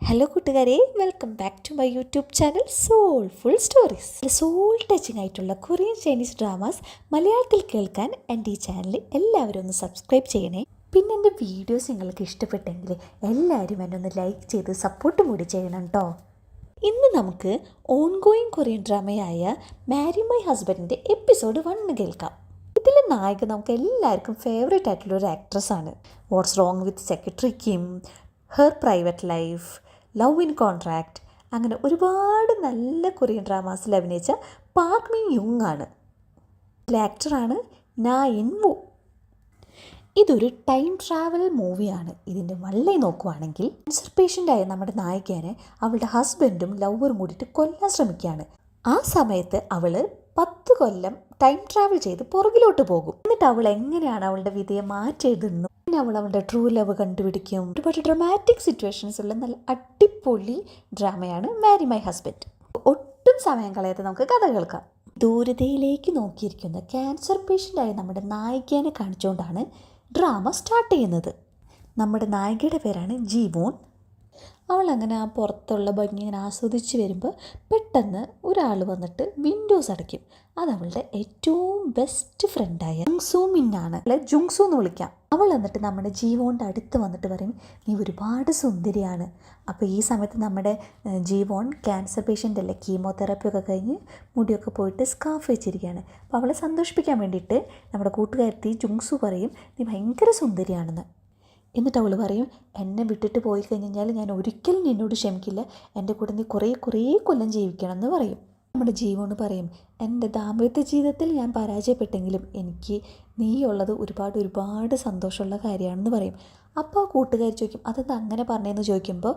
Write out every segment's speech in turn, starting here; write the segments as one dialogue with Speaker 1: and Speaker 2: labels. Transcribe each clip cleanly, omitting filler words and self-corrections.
Speaker 1: Hello കൂട്ടുകാരെ, welcome back to my YouTube channel soulful stories. Soul touching ആയിട്ടുള്ള Korean Chinese dramas മലയാളത്തിൽ കേൾക്കാൻ എൻ്റെ ഈ ചാനൽ എല്ലാവരും ഒന്ന് സബ്സ്ക്രൈബ് ചെയ്യണേ. പിന്നെ എൻ്റെ വീഡിയോസ് നിങ്ങൾക്ക് ഇഷ്ടപ്പെട്ടെങ്കിൽ എല്ലാവരും എന്നെ ഒന്ന് ലൈക്ക് ചെയ്ത് സപ്പോർട്ടും കൂടി ചെയ്യണം കേട്ടോ. ഇന്ന് നമുക്ക് ഓൺഗോയിങ് കൊറിയൻ ഡ്രാമയായ മാരി മൈ ഹസ്ബൻഡിൻ്റെ എപ്പിസോഡ് 1 കേൾക്കാം. ഇതിലെ നായിക നമുക്ക് എല്ലാവർക്കും ഫേവറേറ്റ് ആയിട്ടുള്ള ഒരു ആക്ട്രസ്സാണ്. What's wrong with secretary Kim, her private life, love in contract, അങ്ങനെ ഒരുപാട് നല്ല കൊറിയൻ ഡ്രാമാസിൽ അഭിനയിച്ച പാർക്ക് മിൻ യുങ് ആണ്. ആക്ടറാണ് നാ ഇൻ വു. ഇതൊരു ടൈം ട്രാവൽ മൂവിയാണ്. ഇതിൻ്റെ വള്ളി നോക്കുവാണെങ്കിൽ ക്യാൻസർ പേഷ്യൻ്റായ നമ്മുടെ നായികനെ അവളുടെ ഹസ്ബൻഡും ലവറും കൂടിയിട്ട് കൊല്ലാൻ ശ്രമിക്കുകയാണ്. ആ സമയത്ത് അവൾ 10 കൊല്ലം ടൈം ട്രാവൽ ചെയ്ത് പുറകിലോട്ട് പോകും. എന്നിട്ട് അവൾ എങ്ങനെയാണ് അവളുടെ വിധിയെ മാറ്റിയെഴുതുന്നു, പിന്നെ അവൾ അവളുടെ ട്രൂ ലവ് കണ്ടുപിടിക്കും. ഒരുപാട് ഡ്രമാറ്റിക് സിറ്റുവേഷൻസ് ഉള്ള നല്ല അടിപൊളി ഡ്രാമയാണ് മാരി മൈ ഹസ്ബൻഡ്. ഒട്ടും സമയം കളയാതെ നമുക്ക് കഥ കേൾക്കാം. ദൂരതയിലേക്ക് നോക്കിയിരിക്കുന്ന ക്യാൻസർ പേഷ്യൻ്റായ നമ്മുടെ നായികനെ കാണിച്ചുകൊണ്ടാണ് ഡ്രാമ സ്റ്റാർട്ട് ചെയ്യുന്നത്. നമ്മുടെ നായികയുടെ പേരാണ് ജീവോൺ. അവൾ അങ്ങനെ ആ പുറത്തുള്ള ഭംഗി ഇങ്ങനെ ആസ്വദിച്ച് വരുമ്പോൾ പെട്ടെന്ന് ഒരാൾ വന്നിട്ട് വിൻഡോസ് അടയ്ക്കും. അത് അവളുടെ ഏറ്റവും ബെസ്റ്റ് ഫ്രണ്ടായ ജുങ്സു മിന്നാണ്. അല്ലെ ജുങ്സു എന്ന് വിളിക്കാം. അവൾ എന്നിട്ട് നമ്മുടെ ജീവോണിൻ്റെ അടുത്ത് വന്നിട്ട് പറയും, നീ ഒരുപാട് സുന്ദരിയാണ്. അപ്പോൾ ഈ സമയത്ത് നമ്മുടെ ജീവോൺ ക്യാൻസർ പേഷ്യൻ്റ് അല്ലേ, കീമോതെറാപ്പി ഒക്കെ കഴിഞ്ഞ് മുടിയൊക്കെ പോയിട്ട് സ്കാർഫ് വെച്ചിരിക്കുകയാണ്. അപ്പോൾ അവളെ സന്തോഷിപ്പിക്കാൻ വേണ്ടിയിട്ട് നമ്മുടെ കൂട്ടുകാരത്തി ജുങ്സു പറയും, നീ ഭയങ്കര സുന്ദരിയാണെന്ന്. എന്നിട്ട് അവൾ പറയും, എന്നെ വിട്ടിട്ട് പോയി കഴിഞ്ഞാൽ ഞാൻ ഒരിക്കലും നിന്നോട് ക്ഷമിക്കില്ല, എൻ്റെ കൂടെ നീ കുറേ കൊല്ലം ജീവിക്കണം എന്ന് പറയും. നമ്മുടെ ജീവോണ് പറയും, എൻ്റെ ദാമ്പത്യ ജീവിതത്തിൽ ഞാൻ പരാജയപ്പെട്ടെങ്കിലും എനിക്ക് നീയുള്ളത് ഒരുപാട് സന്തോഷമുള്ള കാര്യമാണെന്ന് പറയും. അപ്പോൾ ആ കൂട്ടുകാർ ചോദിക്കും, അതെന്താ അങ്ങനെ പറഞ്ഞതെന്ന് ചോദിക്കുമ്പോൾ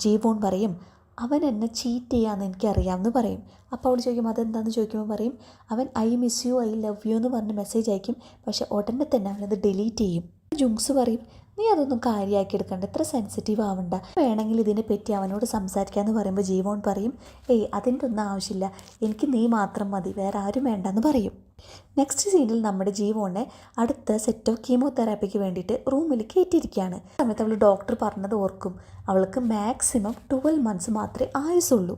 Speaker 1: ജീവോൺ പറയും, അവൻ എന്നെ ചീറ്റ് ചെയ്യാമെന്ന് എനിക്കറിയാമെന്ന് പറയും. അപ്പോൾ അവൾ ചോദിക്കും, അതെന്താണെന്ന് ചോദിക്കുമ്പോൾ പറയും, അവൻ I miss you, I love you എന്ന് പറഞ്ഞ് മെസ്സേജ് അയക്കും. പക്ഷേ ഉടനെ തന്നെ അവനത് ഡിലീറ്റ് ചെയ്യും. ജുങ്സ് പറയും, നീ അതൊന്നും കാര്യമാക്കി എടുക്കണ്ട, ഇത്ര സെൻസിറ്റീവ് ആവണ്ട, വേണമെങ്കിൽ ഇതിനെ പറ്റി അവനോട് സംസാരിക്കാമെന്ന് പറയുമ്പോൾ ജീവോൺ പറയും, അതിൻ്റെ ഒന്നും ആവശ്യമില്ല, എനിക്ക് നീ മാത്രം മതി, വേറെ ആരും വേണ്ടെന്ന് പറയും. നെക്സ്റ്റ് സീനിൽ നമ്മുടെ ജീവോനെ അടുത്ത സെറ്റ് ഓഫ് കീമോതെറാപ്പിക്ക് വേണ്ടിയിട്ട് റൂമിൽ കയറ്റിയിരിക്കുകയാണ്. ആ സമയത്ത് അവൾ ഡോക്ടർ പറഞ്ഞത് ഓർക്കും, അവൾക്ക് മാക്സിമം 12 മന്ത്സ് മാത്രമേ ആയുസുള്ളൂ.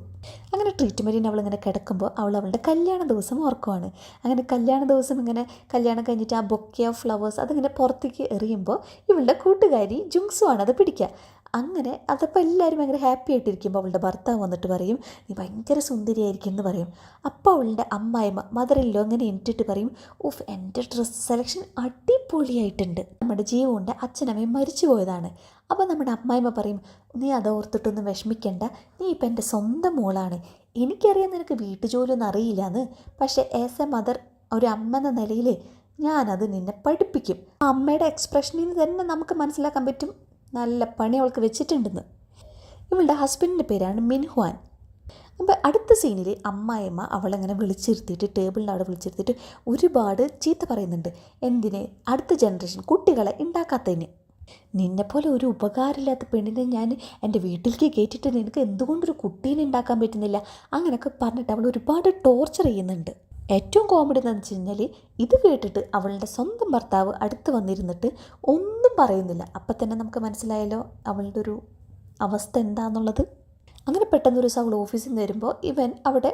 Speaker 1: അങ്ങനെ ട്രീറ്റ്മെൻറ്റിന് അവളിങ്ങനെ കിടക്കുമ്പോൾ അവളുടെ കല്യാണ ദിവസം ഓർക്കുവാണ്. അങ്ങനെ കല്യാണ ദിവസം ഇങ്ങനെ കല്യാണം കഴിഞ്ഞിട്ട് ആ ബൊക്കെ ഓഫ് ഫ്ലവേഴ്സ് അതിങ്ങനെ പുറത്തേക്ക് എറിയുമ്പോൾ ഇവളുടെ കൂട്ടുകാരി ജുങ്സു ആണ് അത് പിടിക്കുക. അങ്ങനെ അതപ്പോൾ എല്ലാവരും ഭയങ്കര ഹാപ്പി ആയിട്ടിരിക്കുമ്പോൾ അവളുടെ ഭർത്താവ് വന്നിട്ട് പറയും, നീ ഭയങ്കര സുന്ദരിയായിരിക്കും എന്ന് പറയും. അപ്പോൾ അവളുടെ അമ്മായിമ്മ മദറിലോ അങ്ങനെ എനിട്ടിട്ട് പറയും, ഉഫ്, എൻ്റെ ഡ്രസ്സ് സെലക്ഷൻ അടിപൊളിയായിട്ടുണ്ട്, നമ്മുടെ ജീവോൻ്റെ അച്ഛനമ്മയും മരിച്ചു പോയതാണ്. അപ്പോൾ നമ്മുടെ അമ്മായിമ്മ പറയും, നീ അത് ഓർത്തിട്ടൊന്നും വിഷമിക്കണ്ട, നീ ഇപ്പം എൻ്റെ സ്വന്തം മോളാണ്, എനിക്കറിയാം നിനക്ക് വീട്ടുജോലിയൊന്നും അറിയില്ല എന്ന്, പക്ഷേ ആസ് എ മദർ, ഒരു അമ്മ എന്ന നിലയിൽ ഞാനത് നിന്നെ പഠിപ്പിക്കും. ആ അമ്മയുടെ എക്സ്പ്രഷനിൽ നിന്ന് തന്നെ നമുക്ക് മനസ്സിലാക്കാൻ പറ്റും നല്ല പണി അവൾക്ക് വെച്ചിട്ടുണ്ടെന്ന്. ഇവളുടെ ഹസ്ബൻഡിൻ്റെ പേരാണ് മിൻഹ്വാൻ. അപ്പോൾ അടുത്ത സീനിൽ അമ്മായിമ്മ അവളങ്ങനെ വിളിച്ചിരുത്തിയിട്ട് ടേബിളിൻ്റെ അവിടെ വിളിച്ചിരുത്തിയിട്ട് ഒരുപാട് ചീത്ത പറയുന്നുണ്ട്. എന്തിന്? അടുത്ത ജനറേഷൻ കുട്ടികളെ ഉണ്ടാക്കാത്തതിന്. നിന്നെപ്പോലെ ഒരു ഉപകാരമില്ലാത്ത പെണ്ണിനെ ഞാൻ എൻ്റെ വീട്ടിലേക്ക് കയറ്റിയിട്ട് നിനക്ക് എന്തുകൊണ്ടൊരു കുട്ടീനെ ഉണ്ടാക്കാൻ പറ്റുന്നില്ല, അങ്ങനെയൊക്കെ പറഞ്ഞിട്ട് അവൾ ഒരുപാട് ടോർച്ചർ ചെയ്യുന്നുണ്ട്. ഏറ്റവും കോമഡി എന്താണെന്ന് വെച്ച് കഴിഞ്ഞാൽ ഇത് കേട്ടിട്ട് അവളുടെ സ്വന്തം ഭർത്താവ് അടുത്ത് വന്നിരുന്നിട്ട് ഒന്നും പറയുന്നില്ല. അപ്പം തന്നെ നമുക്ക് മനസ്സിലായല്ലോ അവളുടെ ഒരു അവസ്ഥ എന്താണെന്നുള്ളത്. അങ്ങനെ പെട്ടെന്ന് ഒരു ദിവസം അവൾ ഓഫീസിൽ നിന്ന് വരുമ്പോൾ ഇവൻ അവിടെ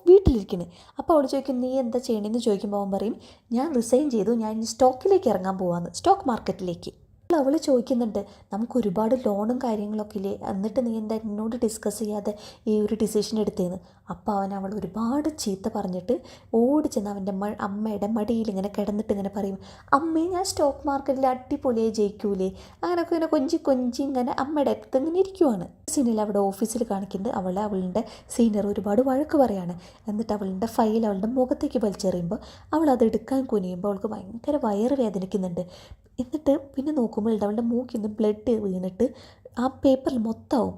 Speaker 1: വീട്ടിലിരിക്കുന്നു. അപ്പോൾ അവൾ ചോദിക്കും, നീ എന്താ ചെയ്യണമെന്ന് ചോദിക്കുമ്പോൾ അവൻ പറയും, ഞാൻ റിസൈൻ ചെയ്തു, ഞാൻ സ്റ്റോക്കിലേക്ക് ഇറങ്ങാൻ പോവാന്ന്, സ്റ്റോക്ക് മാർക്കറ്റിലേക്ക്. അവൾ ചോദിക്കുന്നുണ്ട്, നമുക്ക് ഒരുപാട് ലോണും കാര്യങ്ങളൊക്കെ ഇല്ലേ, എന്നിട്ട് നീ എന്താ എന്നോട് ഡിസ്കസ് ചെയ്യാതെ ഈ ഒരു ഡിസിഷൻ എടുത്തേന്ന്. അപ്പോൾ അവൾ ഒരുപാട് ചീത്ത പറഞ്ഞിട്ട് ഓടിച്ചെന്ന് അവൻ്റെ അമ്മയുടെ മടിയിൽ ഇങ്ങനെ കിടന്നിട്ട് ഇങ്ങനെ പറയും, അമ്മേ ഞാൻ സ്റ്റോക്ക് മാർക്കറ്റിൽ അടിപൊളിയായി ജയിക്കൂലേ, അങ്ങനെയൊക്കെ ഇങ്ങനെ കൊഞ്ചി ഇങ്ങനെ അമ്മയുടെ അടുത്ത് ഇങ്ങനെ ഇരിക്കുവാണ്. സീനിൽ അവിടെ ഓഫീസിൽ കാണിക്കുന്നത് അവളുടെ സീനിയർ ഒരുപാട് വഴക്ക് പറയാണ്. എന്നിട്ട് അവളുടെ ഫയൽ അവളുടെ മുഖത്തേക്ക് വലിച്ചെറിയുമ്പോൾ അവൾ അത് എടുക്കാൻ കുനിയുമ്പോൾ അവൾക്ക് ഭയങ്കര വയറ് വേദനിക്കുന്നുണ്ട്. എന്നിട്ട് പിന്നെ നോക്കുമ്പോൾ അവളുടെ മൂക്കിൽ നിന്ന് ബ്ലഡ് വീണിട്ട് ആ പേപ്പറിൽ മൊത്തമാവും.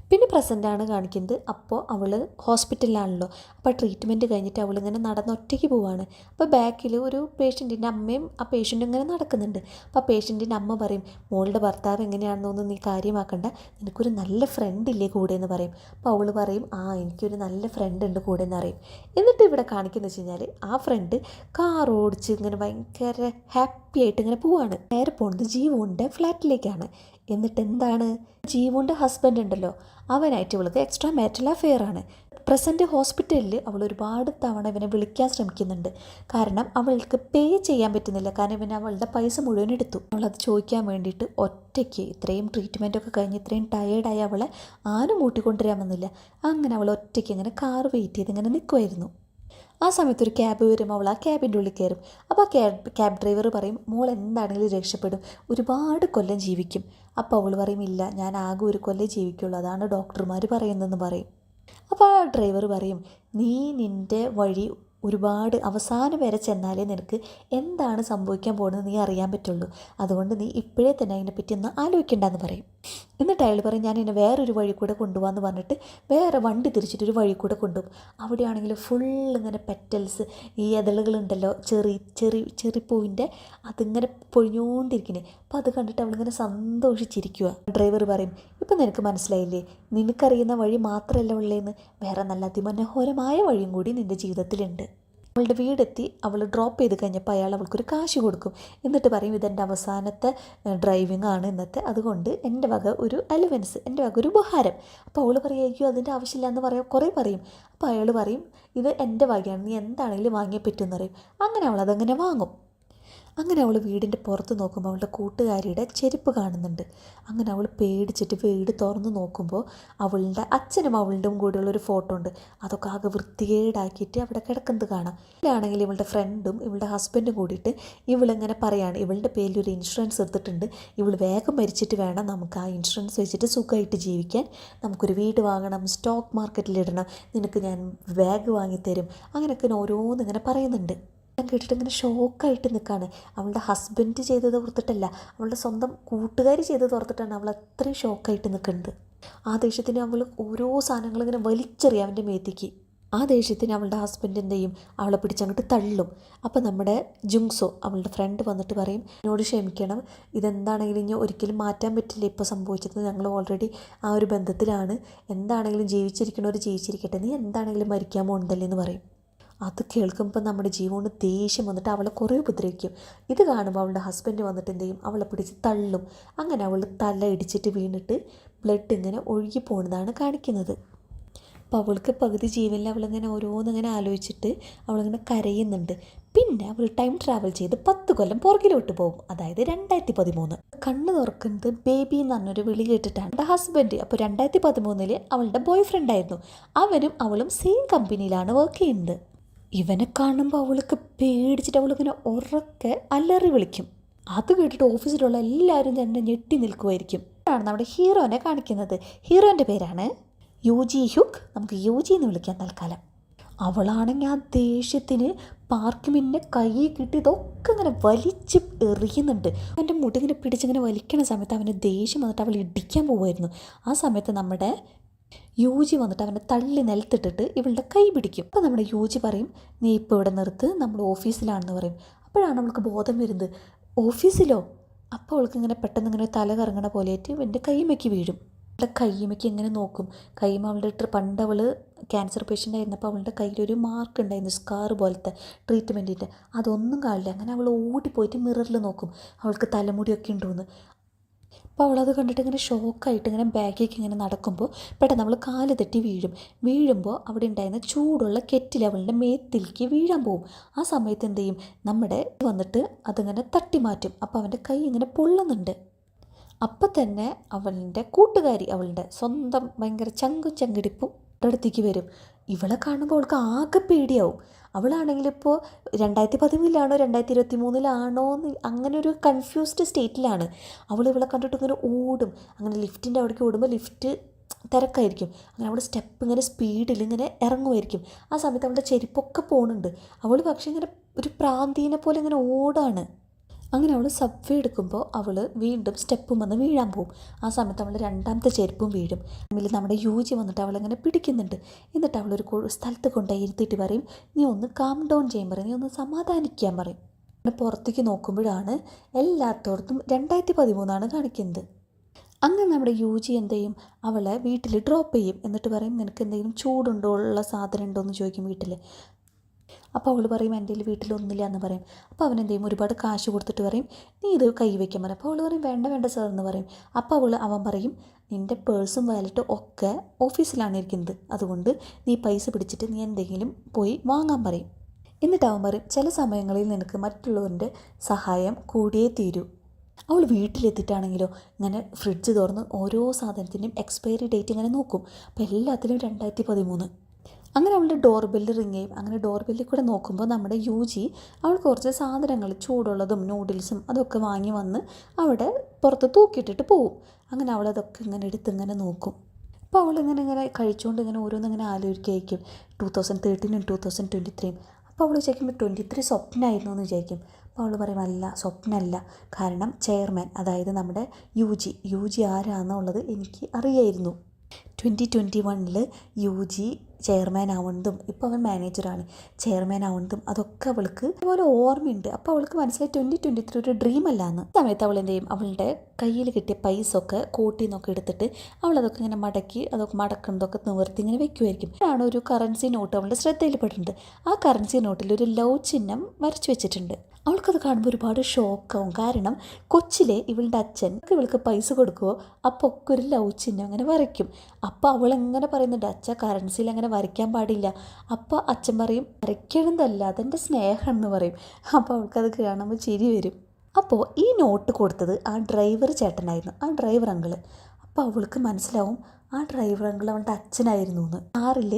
Speaker 1: പിന്നെ പ്രസൻ്റാണ് കാണിക്കുന്നത്. അപ്പോൾ അവൾ ഹോസ്പിറ്റലിലാണല്ലോ. അപ്പോൾ ട്രീറ്റ്മെൻറ്റ് കഴിഞ്ഞിട്ട് അവളിങ്ങനെ ഒറ്റയ്ക്ക് പോവാണ്. അപ്പോൾ ബാക്കിൽ ഒരു പേഷ്യൻറ്റിൻ്റെ അമ്മയും ആ പേഷ്യൻറ്റും ഇങ്ങനെ നടക്കുന്നുണ്ട്. അപ്പോൾ ആ പേഷ്യൻറ്റിൻ്റെ അമ്മ പറയും, മോളുടെ ഭർത്താവ് എങ്ങനെയാണെന്നൊന്നും നീ കാര്യമാക്കണ്ട, നിനക്കൊരു നല്ല ഫ്രണ്ട് ഇല്ലേ കൂടെ എന്ന് പറയും. അപ്പോൾ അവൾ പറയും, എനിക്കൊരു നല്ല ഫ്രണ്ട് ഉണ്ട് കൂടെ എന്ന് അറിയും. എന്നിട്ട് ഇവിടെ കാണിക്കുന്നത് വെച്ച് കഴിഞ്ഞാൽ ആ ഫ്രണ്ട് കാർ ഓടിച്ച് ഇങ്ങനെ ഭയങ്കര ഹാപ്പി ആയിട്ട് ഇങ്ങനെ പോവാണ്. നേരെ പോകുന്നത് ജീവോൻ്റെ ഫ്ലാറ്റിലേക്കാണ്. എന്നിട്ട് എന്താണ്, ജീവുൻ്റെ ഹസ്ബൻഡ് ഉണ്ടല്ലോ അവനായിട്ട് ഇവൾക്ക് എക്സ്ട്രാ മാരിറ്റൽ അഫെയർ ആണ്. പ്രസൻറ്റ് ഹോസ്പിറ്റലിൽ അവൾ ഒരുപാട് തവണ ഇവനെ വിളിക്കാൻ ശ്രമിക്കുന്നുണ്ട്. കാരണം അവൾക്ക് പേ ചെയ്യാൻ പറ്റുന്നില്ല. കാരണം ഇവൻ അവളുടെ പൈസ മുഴുവൻ എടുത്തു. അവളത് ചോദിക്കാൻ വേണ്ടിയിട്ട് ഒറ്റയ്ക്ക് ഇത്രയും ട്രീറ്റ്മെൻറ്റൊക്കെ കഴിഞ്ഞ് ഇത്രയും ടയേർഡായി അവളെ ആരും കൂട്ടിക്കൊണ്ടുവരാൻ വന്നില്ല. അങ്ങനെ അവൾ ഒറ്റയ്ക്ക് ഇങ്ങനെ കാർ വെയിറ്റ് ചെയ്ത് ഇങ്ങനെ നിൽക്കുമായിരുന്നു. ആ സമയത്ത് ഒരു ക്യാബ് വരും. അവൾ ആ ക്യാബിൻ്റെ ഉള്ളിൽ കയറും. അപ്പോൾ ആ ക്യാബ് ഡ്രൈവർ പറയും, മോൾ എന്താണെങ്കിലും രക്ഷപ്പെടും, ഒരുപാട് കൊല്ലം ജീവിക്കും. അപ്പോൾ അവൾ പറയും, ഇല്ല, ഞാൻ ആകെ ഒരു കൊല്ലം ജീവിക്കുള്ളൂ, അതാണ് ഡോക്ടർമാർ പറയുന്നതെന്ന് പറയും. അപ്പോൾ ആ ഡ്രൈവർ പറയും, നീ നിൻ്റെ വഴി ഒരുപാട് അവസാനം വരെ ചെന്നാലേ നിനക്ക് എന്താണ് സംഭവിക്കാൻ പോകുന്നത് നീ അറിയാൻ പറ്റുള്ളൂ. അതുകൊണ്ട് നീ ഇപ്പോഴേ തന്നെ അതിനെപ്പറ്റി ഒന്ന് ആലോചിക്കേണ്ടെന്ന് പറയും. എന്നിട്ട് അയാൾ പറയും, ഞാൻ എന്നെ വേറൊരു വഴി കൂടെ കൊണ്ടുപോകാമെന്ന് പറഞ്ഞിട്ട് വേറെ വണ്ടി തിരിച്ചിട്ടൊരു വഴി കൂടെ കൊണ്ടുപോകും. അവിടെയാണെങ്കിൽ ഫുൾ ഇങ്ങനെ പെറ്റൽസ്, ഈ ഇതളുകളുണ്ടല്ലോ, ചെറിപ്പൂവിൻ്റെ അതിങ്ങനെ പൊഴിഞ്ഞുകൊണ്ടിരിക്കുന്നത്. അപ്പോൾ അത് കണ്ടിട്ട് അവളിങ്ങനെ സന്തോഷിച്ചിരിക്കുക. ഡ്രൈവർ പറയും, ഇപ്പം നിനക്ക് മനസ്സിലായില്ലേ, നിനക്കറിയുന്ന വഴി മാത്രമല്ല ഉള്ളതെന്ന്, വേറെ നല്ല അതിമനോഹരമായ വഴിയും കൂടി നിൻ്റെ ജീവിതത്തിലുണ്ട്. അവളുടെ വീടെത്തി അവൾ ഡ്രോപ്പ് ചെയ്ത് കഴിഞ്ഞപ്പോൾ അയാൾ അവൾക്കൊരു കാശ് കൊടുക്കും. എന്നിട്ട് പറയും, ഇതെൻ്റെ അവസാനത്തെ ഡ്രൈവിംഗ് ആണ് ഇന്നത്തെ, അതുകൊണ്ട് എൻ്റെ വക ഒരു അലവൻസ്, എൻ്റെ വക ഒരു ഉപഹാരം. അപ്പോൾ അവൾ പറയും, അയ്യോ അതിൻ്റെ ആവശ്യമില്ല എന്ന് പറയാം, കുറേ പറയും. അപ്പോൾ അയാൾ പറയും, ഇത് എൻ്റെ വകയാണ്, നീ എന്താണെങ്കിലും വാങ്ങിയേ പറ്റുമെന്ന് പറയും. അങ്ങനെ അവൾ അതങ്ങനെ വാങ്ങും. അങ്ങനെ അവൾ വീടിൻ്റെ പുറത്ത് നോക്കുമ്പോൾ അവളുടെ കൂട്ടുകാരിയുടെ ചെരുപ്പ് കാണുന്നുണ്ട്. അങ്ങനെ അവൾ പേടിച്ചിട്ട് വീട് തുറന്ന് നോക്കുമ്പോൾ അവളുടെ അച്ഛനും അവളുടെയും കൂടെയുള്ളൊരു ഫോട്ടോ ഉണ്ട്. അതൊക്കെ ആകെ വൃത്തികേടാക്കിയിട്ട് അവിടെ കിടക്കുന്നത് കാണാം. ഇതിലാണെങ്കിൽ ഇവളുടെ ഫ്രണ്ടും ഇവളുടെ ഹസ്ബൻഡും കൂടിയിട്ട് ഇവളിങ്ങനെ പറയാണ്, ഇവളുടെ പേരിൽ ഒരു ഇൻഷുറൻസ് എടുത്തിട്ടുണ്ട്, ഇവൾ വേഗം മരിച്ചിട്ട് വേണം നമുക്ക് ആ ഇൻഷുറൻസ് വെച്ചിട്ട് സുഖമായിട്ട് ജീവിക്കാൻ, നമുക്കൊരു വീട് വാങ്ങണം, സ്റ്റോക്ക് മാർക്കറ്റിലിടണം, നിനക്ക് ഞാൻ ബാഗ് വാങ്ങിത്തരും, അങ്ങനെയൊക്കെ ഓരോന്നിങ്ങനെ പറയുന്നുണ്ട്. ഞാൻ കേട്ടിട്ട് ഇങ്ങനെ ഷോക്കായിട്ട് നിൽക്കുകയാണ്. അവളുടെ ഹസ്ബൻഡ് ചെയ്തത് ഓർത്തിട്ടല്ല, അവളുടെ സ്വന്തം കൂട്ടുകാർ ചെയ്തത് ഓർത്തിട്ടാണ് അവൾ അത്രയും ഷോക്കായിട്ട് നിൽക്കുന്നത്. ആ ദേഷ്യത്തിന് അവൾ ഓരോ സാധനങ്ങൾ ഇങ്ങനെ വലിച്ചെറിയാം അവൻ്റെ മേത്തേക്ക്. ആ ദേഷ്യത്തിന് അവളുടെ ഹസ്ബൻഡ് എന്ത് ചെയ്യും, അവളെ പിടിച്ചങ്ങോട്ട് തള്ളും. അപ്പോൾ നമ്മുടെ ജുങ്സോ അവളുടെ ഫ്രണ്ട് വന്നിട്ട് പറയും, എന്നോട് ക്ഷമിക്കണം, ഇതെന്താണെങ്കിലും ഇനി ഒരിക്കലും മാറ്റാൻ പറ്റില്ല, ഇപ്പോൾ സംഭവിച്ചത്, ഞങ്ങൾ ഓൾറെഡി ആ ഒരു ബന്ധത്തിലാണ്, എന്താണെങ്കിലും ജീവിച്ചിരിക്കണവർ ജീവിച്ചിരിക്കട്ടെ, നീ എന്താണെങ്കിലും മരിക്കാൻ പോകുന്നുണ്ടല്ലേ എന്ന് പറയും. അത് കേൾക്കുമ്പോൾ നമ്മുടെ ജീവന് ദേഷ്യം വന്നിട്ട് അവളെ കുറേ ഉപദ്രവിക്കും. ഇത് കാണുമ്പോൾ അവളുടെ ഹസ്ബൻഡ് വന്നിട്ട് എന്ത് ചെയ്യും, അവളെ പിടിച്ച് തള്ളും. അങ്ങനെ അവൾ തല ഇടിച്ചിട്ട് വീണിട്ട് ബ്ലഡ് ഇങ്ങനെ ഒഴുകി പോകുന്നതാണ് കാണിക്കുന്നത്. അപ്പോൾ അവൾക്ക് പകുതി ജീവനിൽ അവളിങ്ങനെ ഓരോന്നിങ്ങനെ ആലോചിച്ചിട്ട് അവളിങ്ങനെ കരയുന്നുണ്ട്. പിന്നെ അവൾ ടൈം ട്രാവൽ ചെയ്ത് 10 കൊല്ലം പുറകിലോട്ട് പോകും. അതായത് 2013. കണ്ണ് തുറക്കുന്നത് ബേബി എന്ന് പറഞ്ഞൊരു വിളി കേട്ടിട്ടാണ്. എൻ്റെ ഹസ്ബൻഡ് അപ്പോൾ 2013 അവളുടെ ബോയ് ഫ്രണ്ടായിരുന്നു. അവനും അവളും സെയിം കമ്പനിയിലാണ് വർക്ക് ചെയ്യുന്നത്. ഇവനെ കാണുമ്പോൾ അവൾക്ക് പേടിച്ചിട്ട് അവളിങ്ങനെ ഉറക്കെ അലറി വിളിക്കും. അത് കേട്ടിട്ട് ഓഫീസിലുള്ള എല്ലാവരും തന്നെ ഞെട്ടി നിൽക്കുമായിരിക്കും. ആണ് നമ്മുടെ ഹീറോനെ കാണിക്കുന്നത്. ഹീറോൻ്റെ പേരാണ് യൂജി ഹുക്ക്, നമുക്ക് യൂജി എന്ന് വിളിക്കാം തൽക്കാലം. അവളാണെങ്കിൽ ആ ദേഷ്യത്തിന് പാർക്കിമിന്നെ കൈ കിട്ടി ഇതൊക്കെ ഇങ്ങനെ വലിച്ച് എറിയുന്നുണ്ട്. അവൻ്റെ മുടി ഇങ്ങനെ പിടിച്ചിങ്ങനെ വലിക്കണ സമയത്ത് അവന് ദേഷ്യം വന്നിട്ട് അവൾ ഇടിക്കാൻ പോകുമായിരുന്നു. ആ സമയത്ത് നമ്മുടെ യൂജി വന്നിട്ട് അവനെ തള്ളി നിലത്തിട്ടിട്ട് ഇവളുടെ കൈ പിടിക്കും. അപ്പോൾ നമ്മുടെ യൂജി പറയും, നീ ഇപ്പോൾ ഇവിടെ നിർത്ത്, നമ്മൾ ഓഫീസിലാണെന്ന് പറയും. അപ്പോഴാണ് അവൾക്ക് ബോധം വരുന്നത്, ഓഫീസിലോ? അപ്പോൾ അവൾക്ക് ഇങ്ങനെ പെട്ടെന്ന് ഇങ്ങനെ തല കറങ്ങണ പോലെയായിട്ട് ഇവൻ്റെ കൈമയ്ക്ക് വീഴും. അവളുടെ കൈമയ്ക്ക് ഇങ്ങനെ നോക്കും. കൈമ അവളുടെ പണ്ട് അവൾ ക്യാൻസർ പേഷ്യൻ്റ് ആയിരുന്നപ്പോൾ അവളുടെ കയ്യിലൊരു മാർക്ക് ഉണ്ടായിരുന്നു, സ്കാർ പോലത്തെ ട്രീറ്റ്മെൻറ്റിൻ്റെ. അതൊന്നും കാണില്ല. അങ്ങനെ അവൾ ഓടിപ്പോയിട്ട് മിററിൽ നോക്കും, അവൾക്ക് തലമുടിയൊക്കെ ഉണ്ടോയെന്ന്. അപ്പോൾ അവളത് കണ്ടിട്ട് ഇങ്ങനെ ഷോക്കായിട്ട് ഇങ്ങനെ ബാഗിലേക്ക് ഇങ്ങനെ നടക്കുമ്പോൾ പെട്ടെന്ന് നമ്മൾ കാല് തെറ്റി വീഴുമ്പോൾ അവിടെ ഉണ്ടായിരുന്ന ചൂടുള്ള കെറ്റിൽ അവളുടെ മേത്തിലേക്ക് വീഴാൻ പോകും. ആ സമയത്ത് എന്ത് ചെയ്യും, നമ്മുടെ വന്നിട്ട് അതിങ്ങനെ തട്ടി മാറ്റും. അപ്പോൾ അവൻ്റെ കൈ ഇങ്ങനെ പൊള്ളുന്നുണ്ട്. അപ്പം തന്നെ അവളുടെ കൂട്ടുകാരി, അവളുടെ സ്വന്തം ഭയങ്കര ചങ്കിടിപ്പും അടുത്തേക്ക് വരും. ഇവളെ കാണുമ്പോൾ അവൾക്ക് ആകെ പേടിയാവും. അവളാണെങ്കിൽ ഇപ്പോൾ 2013 2023 എന്ന് അങ്ങനെ ഒരു കൺഫ്യൂസ്ഡ് സ്റ്റേറ്റിലാണ്. ഇവളെ കണ്ടിട്ട് ഇങ്ങനെ ഓടും. അങ്ങനെ ലിഫ്റ്റിൻ്റെ അവിടേക്ക് ഓടുമ്പോൾ ലിഫ്റ്റ് തിരക്കായിരിക്കും. അങ്ങനെ അവൾ സ്റ്റെപ്പ് ഇങ്ങനെ സ്പീഡിൽ ഇങ്ങനെ ഇറങ്ങുമായിരിക്കും. ആ സമയത്ത് അവളുടെ ചെരുപ്പൊക്കെ പോകുന്നുണ്ട്. അവൾ പക്ഷേ ഇങ്ങനെ ഒരു പ്രാന്തീനെ പോലെ ഇങ്ങനെ ഓടാണ്. അങ്ങനെ അവൾ സബ്വേ എടുക്കുമ്പോൾ അവൾ വീണ്ടും സ്റ്റെപ്പും വന്ന് വീഴാൻ പോകും. ആ സമയത്ത് അവൾ രണ്ടാമത്തെ ചെരുപ്പും വീഴും. അതിൽ നമ്മുടെ യൂജി വന്നിട്ട് അവളിങ്ങനെ പിടിക്കുന്നുണ്ട്. എന്നിട്ട് അവളൊരു സ്ഥലത്ത് കൊണ്ടുപോയി ഇരുത്തിയിട്ട് പറയും, നീ ഒന്ന് കാം ഡൗൺ ചെയ്യാൻ പറയും, നീ ഒന്ന് സമാധാനിക്കാൻ പറയും. അങ്ങനെ പുറത്തേക്ക് നോക്കുമ്പോഴാണ് എല്ലാത്തോടത്തും 2013 കാണിക്കുന്നത്. അങ്ങനെ നമ്മുടെ യൂജി എന്ത് ചെയ്യും, അവളെ വീട്ടിൽ ഡ്രോപ്പ് ചെയ്യും. എന്നിട്ട് പറയും, നിനക്ക് എന്തെങ്കിലും ചൂടുണ്ടോ, ഉള്ള സാധനം ഉണ്ടോ എന്ന് ചോദിക്കും വീട്ടിൽ. അപ്പോൾ അവൾ പറയും എൻ്റെ വീട്ടിലൊന്നുമില്ല എന്ന് പറയും. അപ്പോൾ അവൻ എന്ത് ചെയ്യും, ഒരുപാട് കാശ് കൊടുത്തിട്ട് പറയും നീ ഇത് കൈ വയ്ക്കാൻ പറയും. അപ്പോൾ അവൾ പറയും വേണ്ട വേണ്ട സാർ എന്ന് പറയും. അപ്പോൾ അവൻ പറയും നിൻ്റെ പേഴ്സും വാലറ്റും ഒക്കെ ഓഫീസിലാണ് ഇരിക്കുന്നത്, അതുകൊണ്ട് നീ പൈസ പിടിച്ചിട്ട് നീ എന്തെങ്കിലും പോയി വാങ്ങാൻ പറയും. എന്നിട്ട് അവൻ പറയും ചില സമയങ്ങളിൽ നിനക്ക് മറ്റുള്ളവരുടെ സഹായം കൂടിയേ തീരൂ. അവൾ വീട്ടിലെത്തിയിട്ടാണെങ്കിലോ ഇങ്ങനെ ഫ്രിഡ്ജ് തുറന്ന് ഓരോ സാധനത്തിൻ്റെയും എക്സ്പയറി ഡേറ്റ് ഇങ്ങനെ നോക്കും. അപ്പോൾ എല്ലാത്തിലും 2013. അങ്ങനെ അവളുടെ ഡോർ ബെല്ല് റിങ് ചെയ്യും. അങ്ങനെ ഡോർ ബെല്ലിൽ കൂടെ നോക്കുമ്പോൾ നമ്മുടെ യുജി അവൾക്ക് കുറച്ച് സാധനങ്ങൾ ചൂടുള്ളതും നൂഡിൽസും അതൊക്കെ വാങ്ങി വന്ന് അവിടെ പുറത്ത് തൂക്കിയിട്ടിട്ട് പോവും. അങ്ങനെ അവളതൊക്കെ ഇങ്ങനെ ഇങ്ങനെ നോക്കും. അപ്പോൾ അവളിങ്ങനെ ഇങ്ങനെ കഴിച്ചുകൊണ്ട് ഇങ്ങനെ ഓരോന്നിങ്ങനെ ആലോചിക്കായിരിക്കും 2013 2023. അപ്പോൾ അവൾ വിചാരിക്കുമ്പോൾ 23 സ്വപ്നമായിരുന്നു എന്ന് വിചാരിക്കും. അപ്പോൾ അവൾ പറയും അല്ല, സ്വപ്നമല്ല, കാരണം ചെയർമാൻ, അതായത് നമ്മുടെ യുജി ആരാണെന്നുള്ളത് എനിക്ക് അറിയായിരുന്നു. 2021 യുജി ചെയർമാൻ ആവുന്നതും ഇപ്പോൾ അവൻ മാനേജറാണ്, ചെയർമാൻ ആവുന്നതും അതൊക്കെ അവൾക്ക് അതുപോലെ ഓർമ്മയുണ്ട്. അപ്പോൾ അവൾക്ക് മനസ്സിലായി 2023 ഒരു ഡ്രീം അല്ലാന്ന്. സമയത്ത് അവൾ എന്ത് ചെയ്യും, അവളുടെ കയ്യിൽ കിട്ടിയ പൈസ ഒക്കെ കോട്ടിൽ നിന്നൊക്കെ എടുത്തിട്ട് അവളതൊക്കെ ഇങ്ങനെ മടക്കി അതൊക്കെ മടക്കുന്നതൊക്കെ നിവർത്തി ഇങ്ങനെ വെക്കുമായിരിക്കും. ആണ് ഒരു കറൻസി നോട്ട് അവളുടെ ശ്രദ്ധയിൽപ്പെട്ടിട്ടുണ്ട്. ആ കറൻസി നോട്ടിൽ ഒരു ലവ് ചിഹ്നം വരച്ചു വെച്ചിട്ടുണ്ട്. അവൾക്കത് കാണുമ്പോൾ ഒരുപാട് ഷോക്കാവും. കാരണം കൊച്ചിലെ ഇവളുടെ അച്ഛൻ ഇവൾക്ക് പൈസ കൊടുക്കുമോ അപ്പോൾ ഒക്കെ ഒരു ലവ് ചിഹ്നം അങ്ങനെ വരയ്ക്കും. അപ്പോൾ അവളെങ്ങനെ പറയുന്നുണ്ട് അച്ഛ കറൻസിയിൽ അങ്ങനെ വരയ്ക്കാൻ പാടില്ല. അപ്പോൾ അച്ഛൻ പറയും വരയ്ക്കണമെന്നല്ല, അതെൻ്റെ സ്നേഹം എന്ന് പറയും. അപ്പോൾ അവൾക്കത് കാണുമ്പോൾ ചിരി വരും. അപ്പോൾ ഈ നോട്ട് കൊടുത്തത് ആ ഡ്രൈവർ ചേട്ടനായിരുന്നു, ആ ഡ്രൈവർ അങ്കിള്. അപ്പോൾ അവൾക്ക് മനസ്സിലാവും ആ ഡ്രൈവർ അങ്കിൾ അവളുടെ അച്ഛനായിരുന്നു എന്ന്. കാറിൽ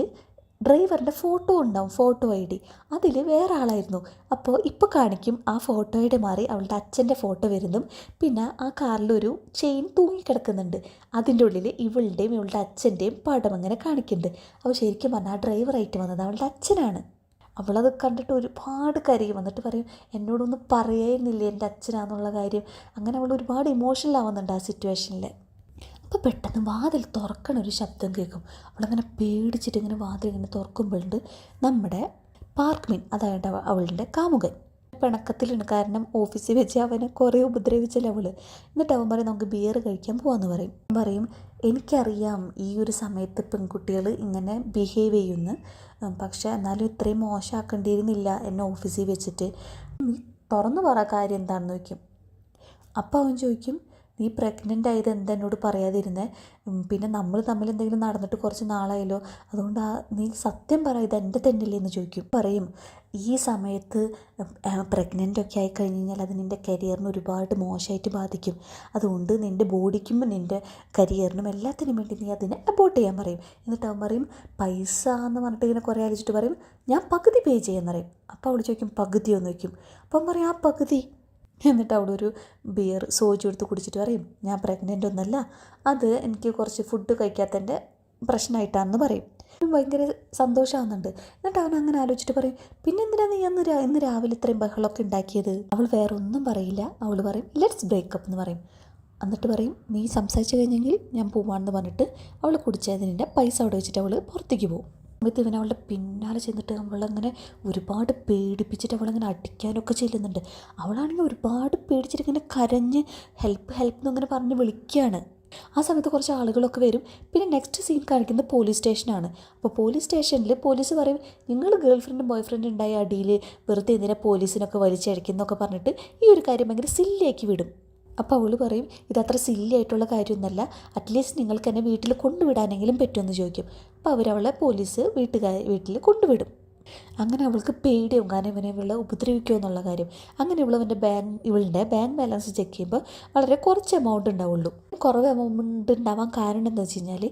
Speaker 1: ഡ്രൈവറിൻ്റെ ഫോട്ടോ ഉണ്ടാവും, ഫോട്ടോ ID, അതിൽ വേറെ ആളായിരുന്നു. അപ്പോൾ ഇപ്പോൾ കാണിക്കും ആ ഫോട്ടോയുടെ മാറി അവളുടെ അച്ഛൻ്റെ ഫോട്ടോ വരുന്നതും പിന്നെ ആ കാറിലൊരു ചെയിൻ തൂങ്ങിക്കിടക്കുന്നുണ്ട്, അതിൻ്റെ ഉള്ളിൽ ഇവളുടെയും ഇവളുടെ അച്ഛൻ്റെയും പടം അങ്ങനെ കാണിക്കുന്നുണ്ട്. അപ്പോൾ ശരിക്കും പറഞ്ഞാൽ ആ ഡ്രൈവറായിട്ട് വന്നത് അവളുടെ അച്ഛനാണ്. അവളത് കണ്ടിട്ട് ഒരുപാട് കരയും. വന്നിട്ട് പറയും എന്നോടൊന്നും പറയായിരുന്നില്ല എൻ്റെ അച്ഛനാന്നുള്ള കാര്യം. അങ്ങനെ അവൾ ഒരുപാട് ഇമോഷണൽ ആവുന്നുണ്ട് ആ സിറ്റുവേഷനിൽ. അപ്പോൾ പെട്ടെന്ന് വാതിൽ തുറക്കണ ഒരു ശബ്ദം കേൾക്കും. അവളങ്ങനെ പേടിച്ചിട്ട് ഇങ്ങനെ വാതിൽ ഇങ്ങനെ തുറക്കുമ്പോഴുണ്ട് നമ്മുടെ പാർക്ക്മിൻ, അതായത് അവളുടെ കാമുകൻ പിണക്കത്തിലുണ്ട്. കാരണം ഓഫീസിൽ വെച്ച് അവനെ കുറേ ഉപദ്രവിച്ചല്ലേ അവൾ. എന്നിട്ട് അവൻ പറയും നമുക്ക് ബിയർ കഴിക്കാൻ പോകാമെന്ന് പറയും എനിക്കറിയാം ഈ ഒരു സമയത്ത് പെൺകുട്ടികൾ ഇങ്ങനെ ബിഹേവ് ചെയ്യുന്നു, പക്ഷേ എന്നാലും ഇത്രയും മോശമാക്കേണ്ടിയിരുന്നില്ല എന്നെ ഓഫീസിൽ വെച്ചിട്ട്, നീ തുറന്നു പറ കാര്യം എന്താണെന്ന് ചോദിക്കും. അപ്പോൾ അവൻ ചോദിക്കും നീ പ്രഗ്നൻ്റ് ആയത് എന്താ എന്നോട് പറയാതിരുന്നേ, പിന്നെ നമ്മൾ തമ്മിൽ എന്തെങ്കിലും നടന്നിട്ട് കുറച്ച് നാളായല്ലോ, അതുകൊണ്ട് നീ സത്യം പറ ഇത് എൻ്റെ തന്നെയല്ലേ എന്ന് ചോദിക്കും. പറയും ഈ സമയത്ത് പ്രഗ്നൻ്റൊക്കെ ആയി കഴിഞ്ഞ് കഴിഞ്ഞാൽ അത് നിൻ്റെ കരിയറിന് ഒരുപാട് മോശമായിട്ട് ബാധിക്കും, അതുകൊണ്ട് നിൻ്റെ ബോഡിക്കും നിൻ്റെ കരിയറിനും എല്ലാത്തിനും വേണ്ടി നീ അതിനെ അബോർട്ട് ചെയ്യാൻ പറയും. എന്നിട്ട് അവൻ പറയും പൈസ എന്ന് പറഞ്ഞിട്ട് ഇങ്ങനെ കുറേ ആലോചിച്ചിട്ട് പറയും ഞാൻ പകുതി പേ ചെയ്യാൻ പറയും. അപ്പോൾ അവൾ ചോദിക്കും പകുതിയോന്ന് ചോദിക്കും. അപ്പം പറയും ആ പകുതി. എന്നിട്ട് അവിടെ ഒരു ബിയർ സോജു എടുത്ത് കുടിച്ചിട്ട് പറയും ഞാൻ പ്രഗ്നൻ്റ് ഒന്നല്ല, അത് എനിക്ക് കുറച്ച് ഫുഡ് കഴിക്കാത്തതിൻ്റെ പ്രശ്നമായിട്ടാണെന്ന് പറയും. ഭയങ്കര സന്തോഷമാകുന്നുണ്ട്. എന്നിട്ട് അവൻ അങ്ങനെ ആലോചിച്ചിട്ട് പറയും പിന്നെ എന്തിനാ നീ ഇന്ന് രാവിലെ ഇത്രയും ബഹളമൊക്കെ ഉണ്ടാക്കിയത്. അവൾ വേറെ ഒന്നും പറയില്ല. അവൾ പറയും ലെറ്റ്സ് ബ്രേക്കപ്പ് എന്ന് പറയും. എന്നിട്ട് പറയും നീ സംസാരിച്ച് കഴിഞ്ഞെങ്കിൽ ഞാൻ പോവാണെന്ന് പറഞ്ഞിട്ട് അവൾ കുടിച്ചതിൻ്റെ പൈസ അവിടെ വെച്ചിട്ട് അവൾ പുറത്തേക്ക് പോകും. സമയത്ത് ഇവൻ അവളുടെ പിന്നാലെ ചെന്നിട്ട് അവളങ്ങനെ ഒരുപാട് പേടിപ്പിച്ചിട്ട് അവളങ്ങനെ അടിക്കാനൊക്കെ ചെല്ലുന്നുണ്ട്. അവളാണെങ്കിൽ ഒരുപാട് പേടിച്ചിട്ട് ഇങ്ങനെ കരഞ്ഞ് ഹെൽപ്പ് എന്നിങ്ങനെ പറഞ്ഞ് വിളിക്കുകയാണ്. ആ സമയത്ത് കുറച്ച് ആളുകളൊക്കെ വരും. പിന്നെ നെക്സ്റ്റ് സീൻ കാണിക്കുന്നത് പോലീസ് സ്റ്റേഷനാണ്. അപ്പോൾ പോലീസ് സ്റ്റേഷനിൽ പോലീസ് പറയും നിങ്ങൾ ഗേൾ ഫ്രണ്ടും ബോയ് ഫ്രണ്ടും ഉണ്ടായ അടിയിൽ വെറുതെ എന്തിനാ പോലീസിനൊക്കെ വലിച്ചടിക്കുന്നൊക്കെ പറഞ്ഞിട്ട് ഈ ഒരു കാര്യം ഭയങ്കര സില്ലിയാക്കി വിടും. അപ്പോൾ അവൾ പറയും ഇതത്ര സില്ലി ആയിട്ടുള്ള കാര്യമൊന്നുമല്ല, അറ്റ്ലീസ്റ്റ് നിങ്ങൾക്ക് എന്നെ വീട്ടിൽ കൊണ്ടുവിടാനെങ്കിലും പറ്റുമെന്ന് ചോദിക്കും. അപ്പോൾ അവരവളെ പോലീസ് വീട്ടിൽ കൊണ്ടുവിടും. അങ്ങനെ അവൾക്ക് പേടിയാവും, കാരണം ഇവളെ ഉപദ്രവിക്കുമോ എന്നുള്ള കാര്യം. അങ്ങനെ ഇവളുടെ ബാങ്ക് ബാലൻസ് ചെക്ക് ചെയ്യുമ്പോൾ വളരെ കുറച്ച് എമൗണ്ട് ഉണ്ടാവുള്ളൂ. കുറവ് എമൗണ്ട് ഉണ്ടാവാൻ കാരണം എന്താ വെച്ച് കഴിഞ്ഞാൽ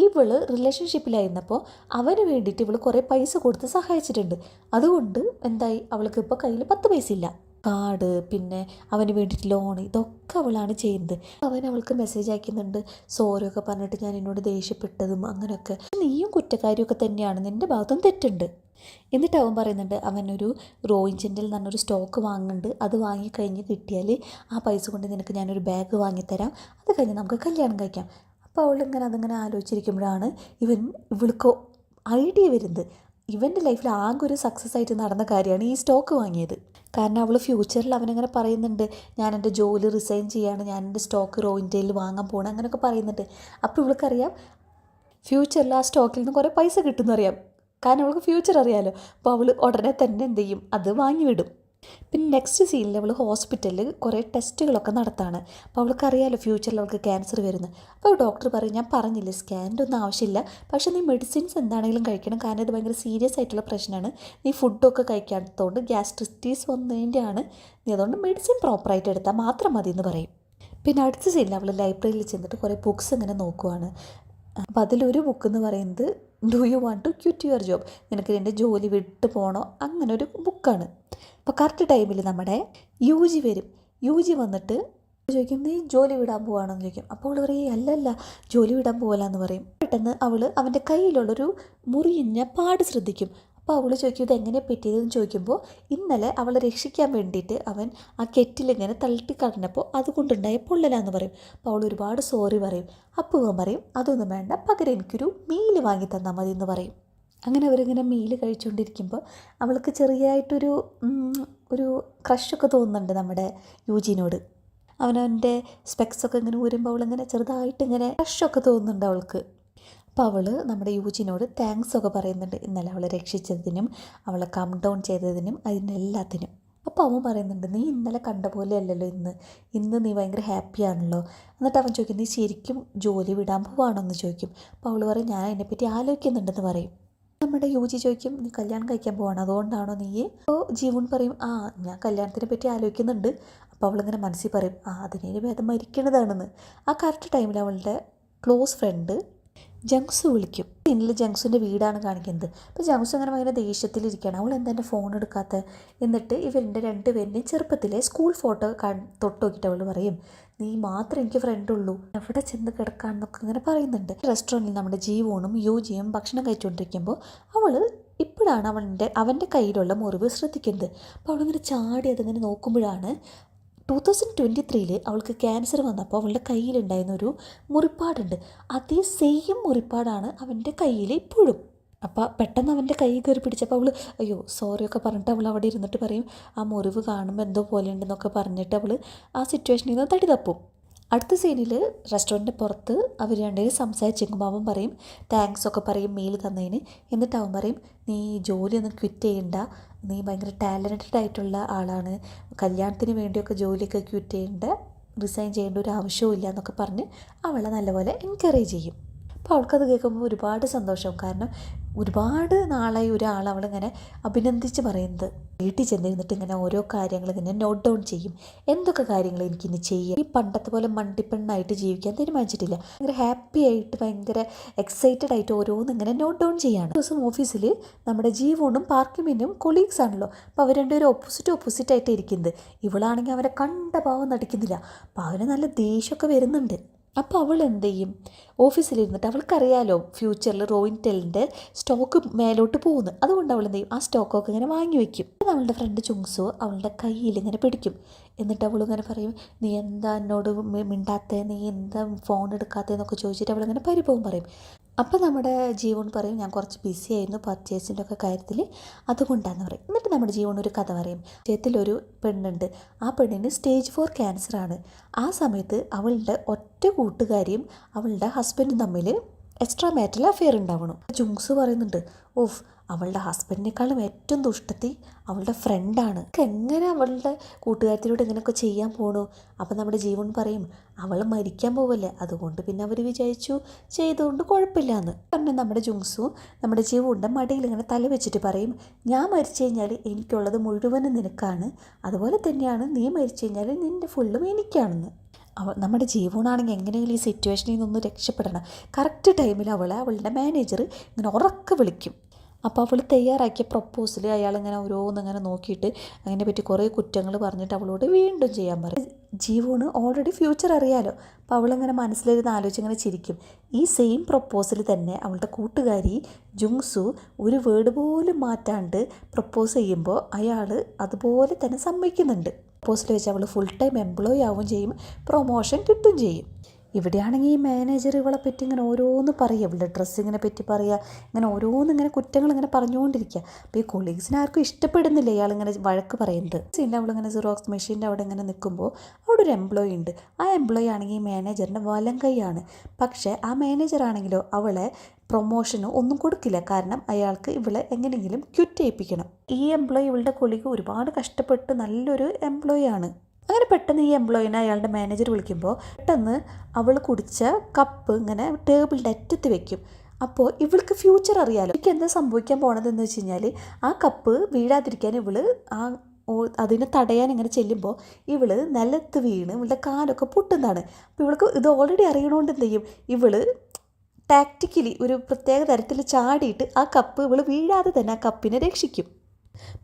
Speaker 1: ഇവള് റിലേഷൻഷിപ്പിലായിരുന്നപ്പോൾ അവന് വേണ്ടിയിട്ട് ഇവൾ കുറേ പൈസ കൊടുത്ത് സഹായിച്ചിട്ടുണ്ട്. അതുകൊണ്ട് എന്തായി അവൾക്ക് ഇപ്പോൾ കയ്യിൽ 10 പൈസ ഇല്ല. കാർഡ് പിന്നെ അവന് വേണ്ടിയിട്ട് ലോൺ ഇതൊക്കെ അവളാണ് ചെയ്യുന്നത്. അവൾക്ക് മെസ്സേജ് അയക്കുന്നുണ്ട് സോറിയൊക്കെ പറഞ്ഞിട്ട് ഞാൻ എന്നോട് ദേഷ്യപ്പെട്ടതും അങ്ങനെയൊക്കെ. നീയും കുറ്റക്കാരിയൊക്കെ തന്നെയാണ്, നിൻ്റെ ഭാഗത്തും തെറ്റുണ്ട്. എന്നിട്ട് അവൻ പറയുന്നുണ്ട് അവനൊരു റോയിഞ്ചിൻ്റെൽ നല്ലൊരു സ്റ്റോക്ക് വാങ്ങുന്നുണ്ട്, അത് വാങ്ങിക്കഴിഞ്ഞ് കിട്ടിയാൽ ആ പൈസ കൊണ്ട് നിനക്ക് ഞാനൊരു ബാഗ് വാങ്ങിത്തരാം, അത് കഴിഞ്ഞ് നമുക്ക് കല്യാണം കഴിക്കാം. അപ്പോൾ അതിങ്ങനെ ആലോചിച്ചിരിക്കുമ്പോഴാണ് ഇവൾക്ക് ഐഡിയ വരുന്നത്. ഇവൻ്റെ ലൈഫിൽ ആകെ ഒരു സക്സസ് ആയിട്ട് നടന്ന കാര്യമാണ് ഈ സ്റ്റോക്ക് വാങ്ങിയത്. കാരണം അവൾ ഫ്യൂച്ചറിൽ അവനങ്ങനെ പറയുന്നുണ്ട് ഞാൻ എൻ്റെ ജോലി റിസൈൻ ചെയ്യാണ്, ഞാൻ എൻ്റെ സ്റ്റോക്ക് റോയിൻ്റെയിൽ വാങ്ങാൻ പോകണം അങ്ങനെയൊക്കെ പറയുന്നുണ്ട്. അപ്പോൾ ഇവൾക്കറിയാം ഫ്യൂച്ചറിൽ ആ സ്റ്റോക്കിൽ നിന്ന് കുറേ പൈസ കിട്ടുമെന്നറിയാം. കാരണം അവൾക്ക് ഫ്യൂച്ചർ അറിയാമല്ലോ. അപ്പോൾ അവൾ ഉടനെ തന്നെ എന്ത് ചെയ്യും, അത് വാങ്ങി വിടും. പിന്നെ നെക്സ്റ്റ് സീനിൽ അവൾ ഹോസ്പിറ്റലിൽ കുറേ ടെസ്റ്റുകളൊക്കെ നടത്താണ്. അപ്പോൾ അവൾക്കറിയാമല്ലോ ഫ്യൂച്ചറിൽ അവൾക്ക് ക്യാൻസർ വരുന്നത്. അപ്പോൾ ഡോക്ടർ പറയും, ഞാൻ പറഞ്ഞില്ലേ സ്കാനിൻ്റെ ഒന്നും ആവശ്യമില്ല, പക്ഷേ നീ മെഡിസിൻസ് എന്താണെങ്കിലും കഴിക്കണം, കാരണം ഇത് ഭയങ്കര സീരിയസ് ആയിട്ടുള്ള പ്രശ്നമാണ്. നീ ഫുഡൊക്കെ കഴിക്കാത്തതുകൊണ്ട് ഗ്യാസ്ട്രിറ്റിസ് വന്നതിൻ്റെയാണ്, നീ അതുകൊണ്ട് മെഡിസിൻ പ്രോപ്പറായിട്ട് എടുത്താൽ മാത്രം മതി എന്ന് പറയും. പിന്നെ അടുത്ത സീനിൽ അവൾ ലൈബ്രറിയിൽ ചെന്നിട്ട് കുറേ ബുക്സ് ഇങ്ങനെ നോക്കുവാണ്. അപ്പോൾ അതിലൊരു ബുക്ക് എന്ന് പറയുന്നത് do you want to quit your job, നിനക്ക് നിൻ്റെ ജോലി വിട്ടു പോകണോ, അങ്ങനെ ഒരു ബുക്കാണ്. അപ്പോൾ കറക്റ്റ് ടൈമിൽ നമ്മുടെ യുജി വരും. യുജി വന്നിട്ട് ചോദിക്കും, നീ ജോലി വിടാൻ പോവാണോ എന്ന് ചോദിക്കും. അപ്പോൾ അവൾ പറയും, അല്ലല്ല ജോലി വിടാൻ പോകല എന്ന് പറയും. പെട്ടെന്ന് അവൾ അവൻ്റെ കയ്യിലുള്ളൊരു മുറിഞ്ഞ പാട് ശ്രദ്ധിക്കും. അപ്പോൾ അവൾ ചോദിക്കും, ഇതെങ്ങനെ പറ്റിയതെന്ന് ചോദിക്കുമ്പോൾ ഇന്നലെ അവളെ രക്ഷിക്കാൻ വേണ്ടിയിട്ട് അവൻ ആ കെറ്റിലിങ്ങനെ തള്ളിക്കളഞ്ഞപ്പോൾ അതുകൊണ്ടുണ്ടായ പൊള്ളലാന്ന് പറയും. അപ്പോൾ അവൾ ഒരുപാട് സോറി പറയും. അപ്പോൾ അവൻ പറയും, അതൊന്നും വേണ്ട, പകരം എനിക്കൊരു മീൽ വാങ്ങി തന്നാൽ മതി എന്ന് പറയും. അങ്ങനെ അവരിങ്ങനെ മീൽ കഴിച്ചുകൊണ്ടിരിക്കുമ്പോൾ അവൾക്ക് ചെറിയായിട്ടൊരു ഒരു ക്രഷൊക്കെ തോന്നുന്നുണ്ട് നമ്മുടെ യുജിനോട്. അവനവൻ്റെ സ്പെക്സൊക്കെ ഇങ്ങനെ ഊരുമ്പോൾ അവളിങ്ങനെ ചെറുതായിട്ട് ഇങ്ങനെ ക്രഷൊക്കെ തോന്നുന്നുണ്ട് അവൾക്ക്. അപ്പോൾ അവൾ നമ്മുടെ യുജിനോട് താങ്ക്സ് ഒക്കെ പറയുന്നുണ്ട്, ഇന്നലെ അവളെ രക്ഷിച്ചതിനും അവളെ കം ഡൗൺ ചെയ്തതിനും അതിനെല്ലാത്തിനും. അപ്പോൾ അവൻ പറയുന്നുണ്ട്, നീ ഇന്നലെ കണ്ട പോലെ അല്ലല്ലോ ഇന്ന് നീ ഭയങ്കര ഹാപ്പിയാണല്ലോ. എന്നിട്ട് അവൻ ചോദിക്കും, നീ ശരിക്കും ജോലി വിടാൻ പോവാണോ എന്ന് ചോദിക്കും. അപ്പോൾ അവൾ പറയും, ഞാൻ അതിനെപ്പറ്റി ആലോചിക്കുന്നുണ്ടെന്ന് പറയും. നമ്മുടെ യുജി ചോദിക്കും, നീ കല്യാണം കഴിക്കാൻ പോവാണ്, അതുകൊണ്ടാണോ നീ? അപ്പോൾ ജീവൻ പറയും, ഞാൻ കല്യാണത്തിനെ പറ്റി ആലോചിക്കുന്നുണ്ട്. അപ്പോൾ അവളിങ്ങനെ മനസ്സിൽ പറയും, അതിനേന് ഭേദം മരിക്കണതാണെന്ന്. ആ കറക്റ്റ് ടൈമിൽ അവളുടെ ക്ലോസ് ഫ്രണ്ട് ജങ്സു വിളിക്കും. പിന്നിൽ ജങ്സുവിൻ്റെ വീടാണ് കാണിക്കുന്നത്. അപ്പോൾ ജങ്സു അങ്ങനെ ഭയങ്കര ദേഷ്യത്തിലിരിക്കുകയാണ്. അവൾ എന്താ എൻ്റെ ഫോൺ എടുക്കാത്ത? എന്നിട്ട് ഇവരുടെ രണ്ടുപേരുടെയും ചെറുപ്പത്തിലെ സ്കൂൾ ഫോട്ടോ തൊട്ട് നോക്കിയിട്ട് അവൾ പറയും, നീ മാത്രമേ എനിക്ക് ഫ്രണ്ടുള്ളൂ, എവിടെ ചെന്ന് കിടക്കാമെന്നൊക്കെ ഇങ്ങനെ പറയുന്നുണ്ട്. റെസ്റ്റോറൻറ്റിൽ നമ്മുടെ ജീവനും യുജിയും ഭക്ഷണം കഴിച്ചുകൊണ്ടിരിക്കുമ്പോൾ അവൾ ഇപ്പോഴാണ് അവൻ്റെ കയ്യിലുള്ള മുറിവ് ശ്രദ്ധിക്കുന്നത്. അപ്പോൾ അവളിങ്ങനെ ചാടി അതിങ്ങനെ നോക്കുമ്പോഴാണ് 2023 അവൾക്ക് ക്യാൻസർ വന്നപ്പോൾ അവളുടെ കയ്യിലുണ്ടായിരുന്നൊരു മുറിപ്പാടുണ്ട്. അതേ സെയിം മുറിപ്പാടാണ് അവൻ്റെ കയ്യിൽ ഇപ്പോഴും. അപ്പോൾ പെട്ടെന്ന് അവൻ്റെ കൈ കയറി പിടിച്ചപ്പോൾ അവൾ അയ്യോ സോറിയൊക്കെ പറഞ്ഞിട്ട് അവൾ അവിടെ ഇരുന്നിട്ട് പറയും, ആ മുറിവ് കാണുമ്പോൾ എന്തോ പോലെ ഉണ്ടെന്നൊക്കെ പറഞ്ഞിട്ട് അവൾ ആ സിറ്റുവേഷനിൽ നിന്ന് തടി തപ്പും. അടുത്ത സീനിൽ റെസ്റ്റോറൻറ്റിൻ്റെ പുറത്ത് അവർ രണ്ടുപേരും സംസാരിച്ചിരിക്കുമ്പോൾ അവൻ പറയും, താങ്ക്സ് ഒക്കെ പറയും മീൽ തന്നതിന്. എന്നിട്ട് അവൻ പറയും, നീ ജോലിയൊന്നും ക്വിറ്റ് ചെയ്യണ്ട, നീ ഭയങ്കര ടാലൻറ്റഡ് ആയിട്ടുള്ള ആളാണ്, കല്യാണത്തിന് വേണ്ടിയൊക്കെ ജോലിയൊക്കെ ക്വിറ്റ് ചെയ്യേണ്ട, റിസൈൻ ചെയ്യേണ്ട ഒരു ആവശ്യവും ഇല്ല എന്നൊക്കെ പറഞ്ഞ് അവളെ നല്ലപോലെ എൻകറേജ് ചെയ്യും. അപ്പോൾ അവൾക്കത് കേൾക്കുമ്പോൾ ഒരുപാട് സന്തോഷവും. കാരണം ഒരുപാട് നാളായി ഒരാൾ അവളിങ്ങനെ അഭിനന്ദിച്ച് പറയുന്നത്. വീട്ടിൽ ചെന്നിരുന്നിട്ട് ഇങ്ങനെ ഓരോ കാര്യങ്ങൾ ഇങ്ങനെ നോട്ട് ഡൗൺ ചെയ്യും, എന്തൊക്കെ കാര്യങ്ങൾ എനിക്കിനി ചെയ്യാം. ഈ പണ്ടത്തെ പോലെ മണ്ടിപ്പെണ്ണായിട്ട് ജീവിക്കാൻ തീരുമാനിച്ചിട്ടില്ല. ഭയങ്കര ഹാപ്പി ആയിട്ട് ഭയങ്കര എക്സൈറ്റഡ് ആയിട്ട് ഓരോന്ന് ഇങ്ങനെ നോട്ട് ഡൗൺ ചെയ്യാണ്. ദിവസം ഓഫീസിൽ നമ്മുടെ ജീവനും പാർക്കിമിനും കൊളീഗ്സ് ആണല്ലോ. അപ്പോൾ അവർ രണ്ടുപേരും ഓപ്പോസിറ്റ് ആയിട്ട് ഇരിക്കുന്നത്. ഇവളാണെങ്കിൽ അവരെ കണ്ട ഭാവം നടിക്കുന്നില്ല. അപ്പോൾ അവന് നല്ല ദേഷ്യമൊക്കെ വരുന്നുണ്ട്. അപ്പോൾ അവൾ എന്ത് ചെയ്യും, ഓഫീസിലിരുന്നിട്ട് അവൾക്കറിയാലോ ഫ്യൂച്ചറിൽ റോയിൻടെലിൻ്റെ സ്റ്റോക്ക് മേലോട്ട് പോകുന്നു. അതുകൊണ്ട് അവൾ എന്ത് ചെയ്യും, ആ സ്റ്റോക്കൊക്കെ ഇങ്ങനെ വാങ്ങി വയ്ക്കും. അത് അവളുടെ ഫ്രണ്ട് ചുങ്സോ അവളുടെ കയ്യിൽ ഇങ്ങനെ പിടിക്കും. എന്നിട്ട് അവൾ ഇങ്ങനെ പറയും, നീ എന്താ എന്നോട് മിണ്ടാത്തേ, നീ എന്താ ഫോൺ എടുക്കാത്തതെന്നൊക്കെ ചോദിച്ചിട്ട് അവളിങ്ങനെ പരിഭവം പറയും. അപ്പോൾ നമ്മുടെ ജീവൻ പറയും, ഞാൻ കുറച്ച് ബിസി ആയിരുന്നു പർച്ചേസിൻ്റെ ഒക്കെ കാര്യത്തിൽ, അതുകൊണ്ടാണെന്ന് പറയും. എന്നിട്ട് നമ്മുടെ ജീവൻ ഒരു കഥ പറയും. ജീവിതത്തിലൊരു പെണ്ണുണ്ട്, ആ പെണ്ണിന് സ്റ്റേജ് 4 ക്യാൻസറാണ്. ആ സമയത്ത് അവളുടെ ഒറ്റ കൂട്ടുകാരിയും അവളുടെ ഹസ്ബൻഡും തമ്മിൽ എക്സ്ട്രാ മാരിറ്റൽ അഫെയർ ഉണ്ടാവണം. ജുങ്സ് പറയുന്നുണ്ട്, ഓഫ് അവളുടെ ഹസ്ബൻഡിനേക്കാളും ഏറ്റവും ദുഷ്ടത്തി അവളുടെ ഫ്രണ്ടാണ്, എങ്ങനെ അവളുടെ കൂട്ടുകാരത്തിലൂടെ ഇങ്ങനെയൊക്കെ ചെയ്യാൻ പോകണു. അപ്പം നമ്മുടെ ജീവൻ പറയും, അവൾ മരിക്കാൻ പോവല്ലേ, അതുകൊണ്ട് പിന്നെ അവർ വിചാരിച്ചു ചെയ്തുകൊണ്ട് കുഴപ്പമില്ലാന്ന് പറഞ്ഞു. നമ്മുടെ ജുങ്സു നമ്മുടെ ജീവൻ്റെ മടിയിൽ ഇങ്ങനെ തല വെച്ചിട്ട് പറയും, ഞാൻ മരിച്ചു കഴിഞ്ഞാൽ എനിക്കുള്ളത് മുഴുവനും നിനക്കാണ്, അതുപോലെ തന്നെയാണ് നീ മരിച്ചു കഴിഞ്ഞാൽ നിൻ്റെ ഫുള്ളും എനിക്കാണെന്ന്. നമ്മുടെ ജീവനാണെങ്കിൽ എങ്ങനെയെങ്കിലും ഈ സിറ്റുവേഷനിൽ നിന്നൊന്ന് രക്ഷപ്പെടണം. കറക്റ്റ് ടൈമിൽ അവളുടെ മാനേജർ ഇങ്ങനെ ഉറക്കെ വിളിക്കും. അപ്പോൾ അവൾ തയ്യാറാക്കിയ പ്രൊപ്പോസൽ അയാളിങ്ങനെ ഓരോന്നിങ്ങനെ നോക്കിയിട്ട് അതിനെപ്പറ്റി കുറേ കുറ്റങ്ങൾ പറഞ്ഞിട്ട് അവളോട് വീണ്ടും ചെയ്യാൻ പറയും. ജീവന് ഓൾറെഡി ഫ്യൂച്ചർ അറിയാലോ. അപ്പോൾ അവളിങ്ങനെ മനസ്സിലിരുന്ന് ആലോചിച്ചിങ്ങനെ ചിരിക്കും. ഈ സെയിം പ്രൊപ്പോസൽ തന്നെ അവളുടെ കൂട്ടുകാരി ജുങ്സു ഒരു വേർഡ് പോലും മാറ്റാണ്ട് പ്രൊപ്പോസ് ചെയ്യുമ്പോൾ അയാൾ അതുപോലെ തന്നെ സമ്മതിക്കുന്നുണ്ട്. പ്രൊപ്പോസൽ വെച്ച് അവൾ ഫുൾ ടൈം എംപ്ലോയി ആവുകയും ചെയ്യും, പ്രൊമോഷൻ കിട്ടുകയും ചെയ്യും. ഇവിടെയാണെങ്കിൽ ഈ മാനേജർ ഇവളെ പറ്റി ഇങ്ങനെ ഓരോന്ന് പറയുക, ഇവളുടെ ഡ്രസ്സിങ്ങിനെ പറ്റി പറയുക, ഇങ്ങനെ ഓരോന്ന് ഇങ്ങനെ കുറ്റങ്ങൾ ഇങ്ങനെ പറഞ്ഞുകൊണ്ടിരിക്കുക. അപ്പോൾ ഈ കൊളീഗ്സിന് ആർക്കും ഇഷ്ടപ്പെടുന്നില്ല ഇയാളിങ്ങനെ വഴക്ക് പറയുന്നത്. പിന്നെ അവളിങ്ങനെ സിറോക്സ് മെഷീൻ്റെ അവിടെ ഇങ്ങനെ നിൽക്കുമ്പോൾ അവിടെ ഒരു എംപ്ലോയി ഉണ്ട്. ആ എംപ്ലോയി ആണെങ്കിൽ ഈ മാനേജറിൻ്റെ വലം കൈയാണ്. പക്ഷേ ആ മാനേജറാണെങ്കിലോ അവളെ പ്രൊമോഷന് ഒന്നും കൊടുക്കില്ല. കാരണം അയാൾക്ക് ഇവളെ എങ്ങനെയെങ്കിലും ക്വിറ്റ് ചെയ്യിപ്പിക്കണം. ഈ എംപ്ലോയി ഇവളുടെ കൊളീഗ് ഒരുപാട് കഷ്ടപ്പെട്ട് നല്ലൊരു എംപ്ലോയി ആണ്. അങ്ങനെ പെട്ടെന്ന് ഈ എംപ്ലോയിനെ അയാളുടെ മാനേജർ വിളിക്കുമ്പോൾ പെട്ടെന്ന് അവൾ കുടിച്ച കപ്പ് ഇങ്ങനെ ടേബിളിൻ്റെ അറ്റത്ത് വെക്കും. അപ്പോൾ ഇവൾക്ക് ഫ്യൂച്ചർ അറിയാലോ, എനിക്ക് എന്താ സംഭവിക്കാൻ പോണതെന്ന് വെച്ച് കഴിഞ്ഞാൽ ആ കപ്പ് വീഴാതിരിക്കാൻ ഇവൾ അതിനെ തടയാൻ ഇങ്ങനെ ചെല്ലുമ്പോൾ ഇവള് നിലത്ത് വീണ് ഇവളുടെ കാലൊക്കെ പൊട്ടുന്നതാണ്. അപ്പോൾ ഇവൾക്ക് ഇത് ഓൾറെഡി അറിയണോണ്ട് എന്ത് ചെയ്യും, ഇവള് ടാക്റ്റിക്കലി ഒരു പ്രത്യേക തരത്തിൽ ചാടിയിട്ട് ആ കപ്പ് ഇവൾ വീഴാതെ തന്നെ ആ കപ്പിനെ രക്ഷിക്കും.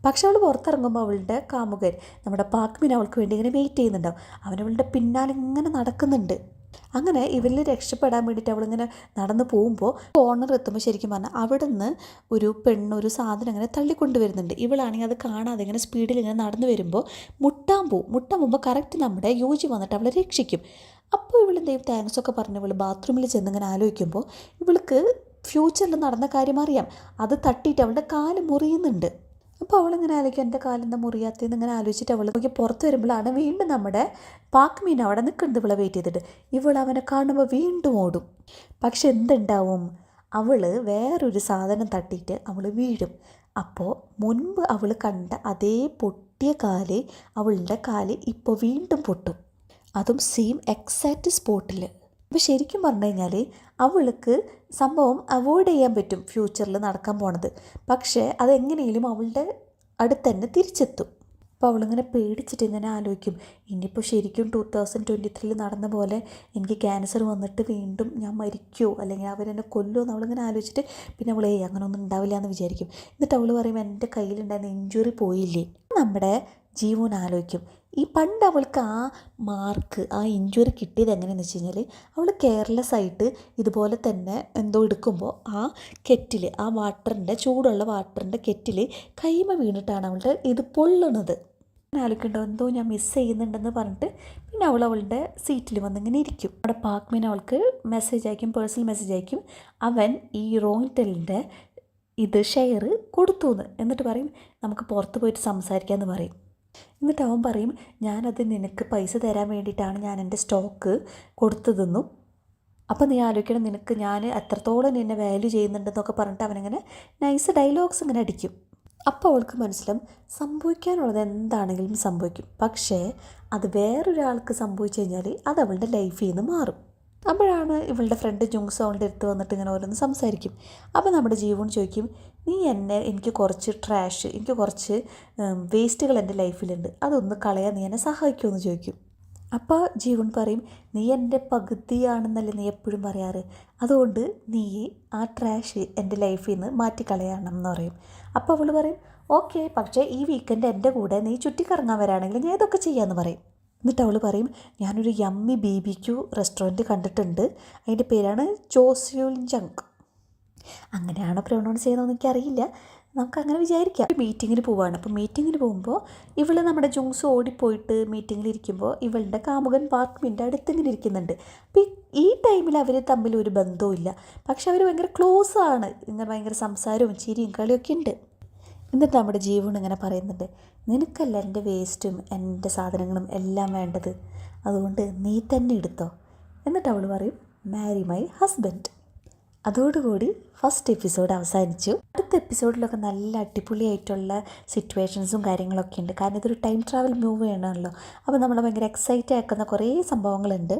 Speaker 1: പക്ഷെ അവൾ പുറത്തിറങ്ങുമ്പോൾ അവളുടെ കാമുകൻ നമ്മുടെ പാക്മിൻ അവൾക്ക് വേണ്ടി ഇങ്ങനെ വെയിറ്റ് ചെയ്യുന്നുണ്ടാവും. അവനവളുടെ പിന്നാലെ ഇങ്ങനെ നടക്കുന്നുണ്ട്. അങ്ങനെ ഇവരിൽ രക്ഷപ്പെടാൻ വേണ്ടിയിട്ട് അവളിങ്ങനെ നടന്നു പോകുമ്പോൾ കോർണർ എത്തുമ്പോൾ ശരിക്കും പറഞ്ഞാൽ അവിടെ നിന്ന് ഒരു ഒരു സാധനം ഇങ്ങനെ തള്ളിക്കൊണ്ടുവരുന്നുണ്ട്. ഇവളാണെങ്കിൽ അത് കാണാതെ ഇങ്ങനെ സ്പീഡിൽ ഇങ്ങനെ നടന്നു വരുമ്പോൾ മുട്ടാൻ പോകുമ്പോൾ കറക്റ്റ് നമ്മുടെ യൂജി വന്നിട്ട് അവളെ രക്ഷിക്കും. അപ്പോൾ ഇവളെന്തെയും താങ്ക്സ് ഒക്കെ പറഞ്ഞ് ഇവൾ ബാത്റൂമിൽ ചെന്നിങ്ങനെ ആലോചിക്കുമ്പോൾ ഇവൾക്ക് ഫ്യൂച്ചറിൽ നടന്ന കാര്യം അറിയാം. അത് തട്ടിയിട്ട് അവളുടെ കാല് മുറിയുന്നുണ്ട്. അപ്പോൾ അവളിങ്ങനെ ആലോചിക്കും, എൻ്റെ കാലെന്താ മുറിയാത്തതെന്ന് ഇങ്ങനെ ആലോചിച്ചിട്ട് അവൾ നോക്കി പുറത്ത് വരുമ്പോഴാണ് വീണ്ടും നമ്മുടെ പാക്മീൻ അവിടെ നിൽക്കുന്നത് ഇവളെ വെയിറ്റ് ചെയ്തിട്ട്. ഇവൾ അവനെ കാണുമ്പോൾ വീണ്ടും ഓടും. പക്ഷെ എന്തുണ്ടാവും, അവൾ വേറൊരു സാധനം തട്ടിയിട്ട് അവൾ വീഴും. അപ്പോൾ മുൻപ് അവൾ കണ്ട അതേ പൊട്ടിയ കാല് അവളുടെ കാല് ഇപ്പോൾ വീണ്ടും പൊട്ടും, അതും സെയിം എക്സാക്റ്റ് സ്പോട്ടിൽ. അപ്പോൾ ശരിക്കും പറഞ്ഞു കഴിഞ്ഞാൽ അവൾക്ക് സംഭവം അവോയ്ഡ് ചെയ്യാൻ പറ്റും ഫ്യൂച്ചറിൽ നടക്കാൻ പോണത്. പക്ഷേ അതെങ്ങനെയും അവളുടെ അടുത്ത് തന്നെ തിരിച്ചെത്തും. അപ്പോൾ അവളിങ്ങനെ പേടിച്ചിട്ട് ഇങ്ങനെ ആലോചിക്കും, ഇനിയിപ്പോൾ ശരിക്കും 2023 നടന്ന പോലെ എനിക്ക് ക്യാൻസർ വന്നിട്ട് വീണ്ടും ഞാൻ മരിക്കുമോ അല്ലെങ്കിൽ അവരെന്നെ കൊല്ലുമോ എന്ന് അവളിങ്ങനെ ആലോചിച്ചിട്ട് പിന്നെ അവൾ അങ്ങനെ ഒന്നും ഉണ്ടാവില്ല എന്ന് വിചാരിക്കും. എന്നിട്ട് അവൾ പറയും, എൻ്റെ കയ്യിലുണ്ടായിരുന്ന ഇഞ്ചുറി പോയില്ലേ. നമ്മുടെ ജീവൻ ആലോചിക്കും, ഈ പണ്ട് അവൾക്ക് ആ മാർക്ക് ആ ഇഞ്ചുറി കിട്ടിയത് എങ്ങനെയാണെന്ന് വെച്ച് കഴിഞ്ഞാൽ അവൾ കെയർലെസ് ആയിട്ട് ഇതുപോലെ തന്നെ എന്തോ എടുക്കുമ്പോൾ ആ കെറ്റിൽ, ആ വാട്ടറിൻ്റെ ചൂടുള്ള വാട്ടറിൻ്റെ കെറ്റിൽ കൈമ വീണിട്ടാണ് അവളുടെ ഇത് പൊള്ളുന്നത്. ആലോചിക്കണ്ടോ എന്തോ ഞാൻ മിസ് ചെയ്യുന്നുണ്ടെന്ന് പറഞ്ഞിട്ട് പിന്നെ അവളുടെ സീറ്റിൽ വന്നിങ്ങനെ ഇരിക്കും. അവിടെ പാക്മിൻ അവൾക്ക് മെസ്സേജ് അയക്കും, പേഴ്സണൽ മെസ്സേജ് അയക്കും, അവൻ ഈ റോയിൻടെലിൻ്റെ ഇത് ഷെയർ കൊടുത്തു എന്ന്. എന്നിട്ട് പറയും നമുക്ക് പുറത്ത് പോയിട്ട് സംസാരിക്കാമെന്ന് പറയും. എന്നിട്ട് അവൻ പറയും, ഞാനത് നിനക്ക് പൈസ തരാൻ വേണ്ടിയിട്ടാണ് ഞാൻ എൻ്റെ സ്റ്റോക്ക് കൊടുത്തതെന്നും, അപ്പം നീ ആലോചിക്കണം നിനക്ക് ഞാൻ എത്രത്തോളം നിന്നെ വാല്യൂ ചെയ്യുന്നുണ്ടെന്നൊക്കെ പറഞ്ഞിട്ട് അവനിങ്ങനെ നൈസ് ഡയലോഗ്സ് ഇങ്ങനെ അടിക്കും. അപ്പോൾ അവൾക്ക് മനസ്സിലാവും സംഭവിക്കാനുള്ളത് എന്താണെങ്കിലും സംഭവിക്കും, പക്ഷേ അത് വേറൊരാൾക്ക് സംഭവിച്ചു കഴിഞ്ഞാൽ അത് അവളുടെ ലൈഫിൽ നിന്ന് മാറും. അപ്പോഴാണ് ഇവളുടെ ഫ്രണ്ട് ജുങ്സ് അവളുടെ അടുത്ത് വന്നിട്ട് ഇങ്ങനെ ഓരോന്ന് സംസാരിക്കും. അപ്പോൾ നമ്മുടെ ജീവൻ ചോദിക്കും, നീ എനിക്ക് കുറച്ച് ട്രാഷ്, എനിക്ക് കുറച്ച് വേസ്റ്റുകൾ എൻ്റെ ലൈഫിലുണ്ട്, അതൊന്ന് കളയാൻ നീ എന്നെ സഹായിക്കുമെന്ന് ചോദിക്കും. അപ്പോൾ ജീവൻ പറയും, നീ എൻ്റെ പകുതിയാണെന്നല്ലേ നീ എപ്പോഴും പറയാറ്, അതുകൊണ്ട് നീ ആ ട്രാഷ് എൻ്റെ ലൈഫിൽ നിന്ന് മാറ്റിക്കളയണം എന്ന് പറയും. അപ്പോൾ അവൾ പറയും, ഓക്കെ, പക്ഷേ ഈ വീക്കെൻഡ് എൻ്റെ കൂടെ നീ ചുറ്റിക്കറങ്ങാൻ വരാണെങ്കിൽ ഞാൻ ഇതൊക്കെ ചെയ്യാമെന്ന് പറയും. എന്നിട്ട് അവൾ പറയും, ഞാനൊരു യമ്മി BBQ റെസ്റ്റോറൻറ്റ് കണ്ടിട്ടുണ്ട്, അതിൻ്റെ പേരാണ് ചോസ്യൂൽജങ്ക്. അങ്ങനെയാണോ പ്രൊനൗൺസ് ചെയ്യുന്നതെന്ന് എനിക്കറിയില്ല, നമുക്കങ്ങനെ വിചാരിക്കാം. മീറ്റിങ്ങിന് പോവുകയാണ്. അപ്പോൾ മീറ്റിങ്ങിന് പോകുമ്പോൾ ഇവൾ നമ്മുടെ ജുങ്സ് ഓടിപ്പോയിട്ട് മീറ്റിങ്ങിലിരിക്കുമ്പോൾ ഇവളുടെ കാമുകൻ പാക്മിൻ്റെ അടുത്തിങ്ങനെ ഇരിക്കുന്നുണ്ട്. അപ്പോൾ ഈ ടൈമിൽ അവർ തമ്മിൽ ഒരു ബന്ധവും ഇല്ല, പക്ഷെ അവർ ഭയങ്കര ക്ലോസ് ആണ്, ഇങ്ങനെ ഭയങ്കര സംസാരവും ചിരിയും കളിയൊക്കെ ഉണ്ട്. എന്നിട്ട് നമ്മുടെ ജീവൻ ഇങ്ങനെ പറയുന്നുണ്ട്, നിനക്കല്ല എൻ്റെ വേസ്റ്റും എൻ്റെ സാധനങ്ങളും എല്ലാം വേണ്ടത്, അതുകൊണ്ട് നീ തന്നെ എടുത്തോ. എന്നിട്ട് അവൾ പറയും, മാരി മൈ ഹസ്ബൻഡ്. അതോടുകൂടി ഫസ്റ്റ് എപ്പിസോഡ് അവസാനിച്ചു. അടുത്ത എപ്പിസോഡിലൊക്കെ നല്ല അടിപൊളിയായിട്ടുള്ള സിറ്റുവേഷൻസും കാര്യങ്ങളൊക്കെ ഉണ്ട്. കാരണം ഇതൊരു ടൈം ട്രാവൽ മൂവി ആണല്ലോ, അപ്പോൾ നമ്മളെ ഭയങ്കര എക്സൈറ്റ് ആക്കുന്ന കുറേ സംഭവങ്ങളുണ്ട്.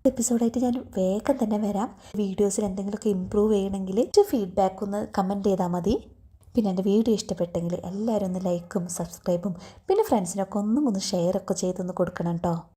Speaker 1: എപ്പിസോഡായിട്ട് ഞാൻ വേഗം തന്നെ വരാം. വീഡിയോസിൽ എന്തെങ്കിലുമൊക്കെ ഇമ്പ്രൂവ് ചെയ്യണമെങ്കിൽ ഫീഡ്ബാക്ക് ഒന്ന് കമൻറ്റ് ചെയ്താൽ മതി. പിന്നെ എൻ്റെ വീഡിയോ ഇഷ്ടപ്പെട്ടെങ്കിൽ എല്ലാവരും ഒന്ന് ലൈക്കും സബ്സ്ക്രൈബും പിന്നെ ഫ്രണ്ട്സിനൊക്കെ ഒന്നും ഷെയറൊക്കെ ചെയ്തൊന്ന് കൊടുക്കണം കേട്ടോ.